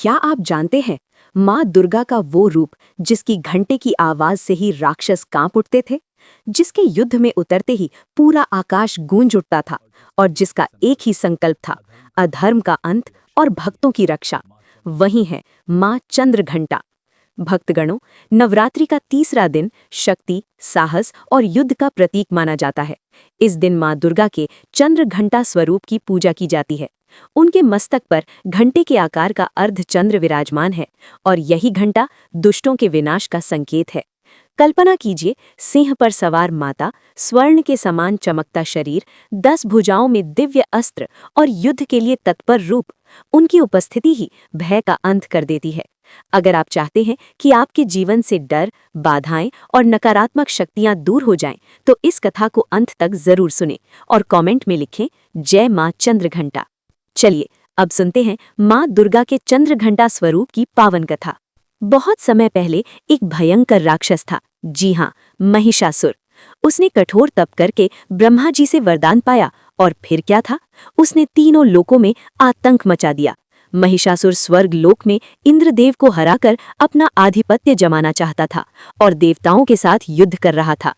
क्या आप जानते हैं, माँ दुर्गा का वो रूप जिसकी घंटे की आवाज से ही राक्षस कांप उठते थे, जिसके युद्ध में उतरते ही पूरा आकाश गूंज उठता था और जिसका एक ही संकल्प था, अधर्म का अंत और भक्तों की रक्षा। वही है माँ चंद्रघंटा। भक्तगणों, नवरात्रि का तीसरा दिन शक्ति, साहस और युद्ध का प्रतीक माना जाता है। इस दिन माँ दुर्गा के चंद्रघंटा स्वरूप की पूजा की जाती है। उनके मस्तक पर घंटे के आकार का अर्धचंद्र विराजमान है और यही घंटा दुष्टों के विनाश का संकेत है। कल्पना कीजिए, सिंह पर सवार माता, स्वर्ण के समान चमकता शरीर, 10 भुजाओं में दिव्य अस्त्र और युद्ध के लिए तत्पर रूप। उनकी उपस्थिति ही भय का अंत कर देती है। अगर आप चाहते हैं कि आपके जीवन से डर, बाधाएं और नकारात्मक शक्तियां दूर हो जाएं, तो इस कथा को अंत तक जरूर सुनें और कमेंट में लिखें जय मां चंद्रघंटा। चलिए अब सुनते हैं मां दुर्गा के चंद्रघंटा स्वरूप की पावन कथा। बहुत समय पहले एक भयंकर राक्षस था। जी हाँ, महिषासुर। उसने कठोर तप करके ब्रह्मा जी से वरदान पाया और फिर क्या था, उसने तीनों लोकों में आतंक मचा दिया। महिषासुर स्वर्ग लोक में इंद्रदेव को हराकर अपना आधिपत्य जमाना चाहता था और देवताओं के साथ युद्ध कर रहा था।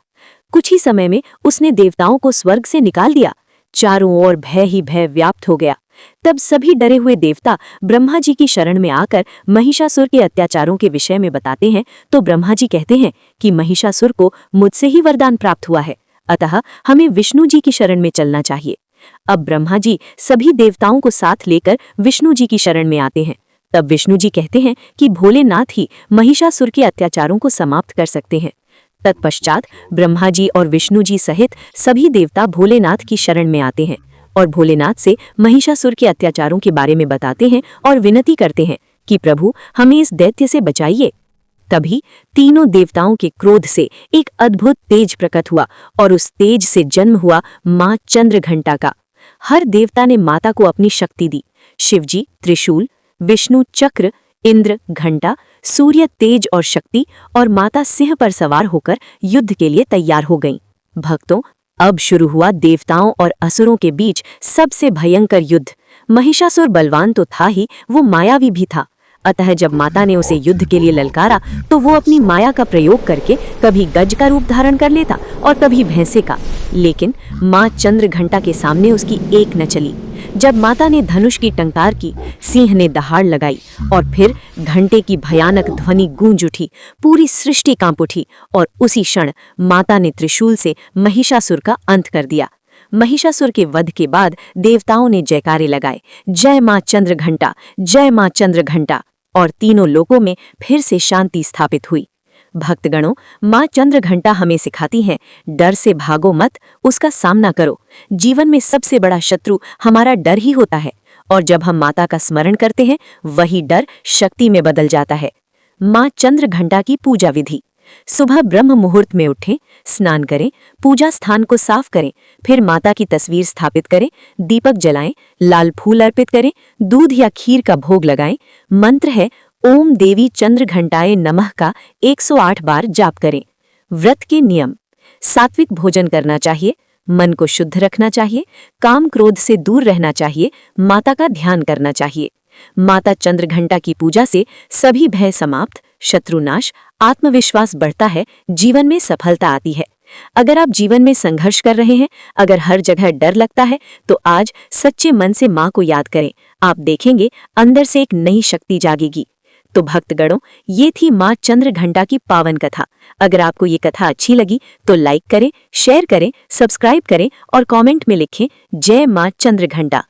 कुछ ही समय में उसने देवताओं को स्वर्ग से निकाल दिया। चारों ओर भय ही भय व्याप्त हो गया। तब सभी डरे हुए देवता ब्रह्मा जी की शरण में आकर महिषासुर के अत्याचारों के विषय में बताते हैं, तो ब्रह्मा जी कहते हैं कि महिषासुर को मुझसे ही वरदान प्राप्त हुआ है, अतः हमें विष्णु जी की शरण में चलना चाहिए। अब ब्रह्मा जी सभी देवताओं को साथ लेकर विष्णु जी की शरण में आते हैं। तब विष्णु जी कहते हैं कि भोलेनाथ ही महिषासुर के अत्याचारों को समाप्त कर सकते हैं। तत्पश्चात ब्रह्मा जी और विष्णु जी सहित सभी देवता भोलेनाथ की शरण में आते हैं और भोलेनाथ से महिषासुर के अत्याचारों के बारे में बताते हैं और विनती करते हैं कि प्रभु हमें इस दैत्य से बचाइए। तभी तीनों देवताओं के क्रोध से एक अद्भुत तेज प्रकट हुआ और उस तेज से जन्म हुआ मां चंद्रघंटा का। हर देवता ने माता को अपनी शक्ति दी। शिवजी त्रिशूल, विष्णु चक्र, इंद्र घंटा, सूर्य तेज और शक्ति और माता सिंह पर सवार होकर युद्ध के लिए तैयार हो गईं। भक्तों, अब शुरू हुआ देवताओं और असुरों के बीच सबसे भयंकर युद्ध। महिषासुर बलवान तो था ही, वो मायावी भी था। अतः जब माता ने उसे युद्ध के लिए ललकारा तो वो अपनी माया का प्रयोग करके कभी गज का रूप धारण कर लेता और कभी भैंसे का। लेकिन मां चंद्रघंटा के सामने उसकी एक न चली। जब माता ने धनुष की टंकार की, सिंह ने दहाड़ लगाई और फिर घंटे की भयानक ध्वनि गूंज उठी। पूरी सृष्टि कांप उठी और उसी क्षण माता ने त्रिशूल से महिषासुर का अंत कर दिया। महिषासुर के वध के बाद देवताओं ने जयकारे लगाए, जय मां चंद्रघंटा, जय मां चंद्रघंटा, और तीनों लोकों में फिर से शांति स्थापित हुई। भक्तगणों, मां चंद्रघंटा हमें सिखाती हैं, डर से भागो मत, उसका सामना करो। जीवन में सबसे बड़ा शत्रु हमारा डर ही होता है और जब हम माता का स्मरण करते हैं, वही डर शक्ति में बदल जाता है। मां चंद्रघंटा की पूजा विधि। सुबह ब्रह्म मुहूर्त में उठें, स्नान करें, पूजा स्थान को साफ करें, फिर माता की तस्वीर स्थापित करें, दीपक जलाएं, लाल फूल अर्पित करें, दूध या खीर का भोग लगाएं। मंत्र है ओम देवी चंद्रघंटाए नमः का 108 बार जाप करें। व्रत के नियम। सात्विक भोजन करना चाहिए, मन को शुद्ध रखना चाहिए, काम क्रोध से दूर रहना चाहिए, माता का ध्यान करना चाहिए। माता चंद्रघंटा की पूजा से सभी भय समाप्त, शत्रुनाश, आत्मविश्वास बढ़ता है, जीवन में सफलता आती है। अगर आप जीवन में संघर्ष कर रहे हैं, अगर हर जगह डर लगता है, तो आज सच्चे मन से मां को याद करें। आप देखेंगे अंदर से एक नई शक्ति जागेगी। तो भक्तगणों, ये थी मां चंद्रघंटा की पावन कथा। अगर आपको ये कथा अच्छी लगी तो लाइक करें, शेयर करें, सब्सक्राइब करें और कमेंट में लिखें जय मां चंद्रघंटा।